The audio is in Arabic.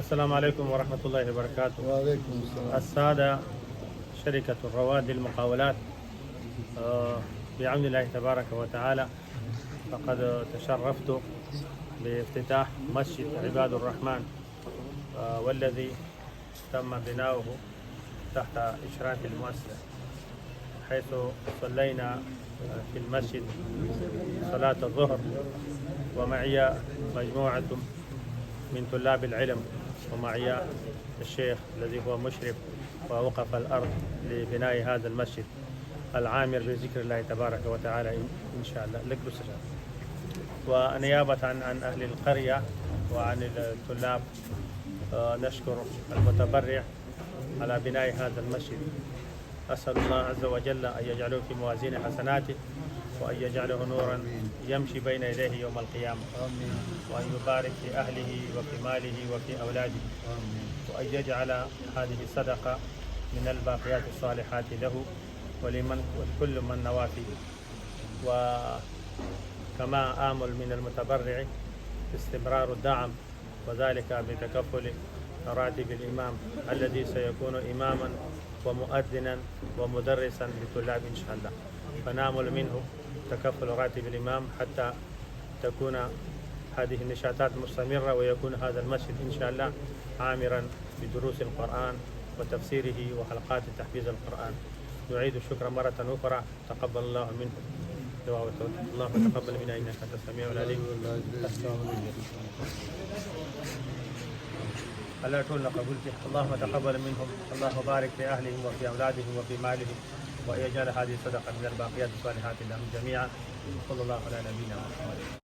السلام عليكم ورحمة الله وبركاته. وعليكم السلام. السادة، شركة الرواد للمقاولات بعون الله تبارك وتعالى فقد تشرفت بافتتاح مسجد عباد الرحمن والذي تم بناؤه تحت إشراف المؤسسة، حيث صلينا في المسجد صلاة الظهر ومعي مجموعة من طلاب العلم، ومعي الشيخ الذي هو مشرف ووقف الأرض لبناء هذا المسجد العامر بذكر الله تبارك وتعالى إن شاء الله. لك بالسجاد. ونيابة عن أهل القرية وعن الطلاب نشكر المتبرع على بناء هذا المسجد. أسأل الله عز وجل أن يجعله في موازين حسناته، وأن يجعله نورا يمشي بين يديه يوم القيامة، وأن يبارك في أهله وفي ماله وفي أولاده، وأن يجعل هذه الصدقة من الباقيات الصالحات له ولكل من نوى فيه. وكما آمل من المتبرع استمرار الدعم، وذلك بتكفل راتب الإمام الذي سيكون إماما ومؤذنا ومدرسا للطلاب إن شاء الله. فنامل منه تكفل راتب الإمام حتى تكون هذه النشاطات مستمرة، ويكون هذا المسجد إن شاء الله عامرا بدروس القرآن وتفسيره وحلقات تحفيظ القرآن. نعيد الشكر مرة أخرى. تقبل الله منه دعاء وتوكل. اللهم تقبل منا إنك أنت السميع العليم. الله تقول قبولته. اللهم تقبل منهم، اللهم بارك في أهلهم وفي أولادهم وفي مالهم، ويجعل هذه الصدقة من الباقيات الصالحات لهم جميعا. صلى الله على نبينا محمد.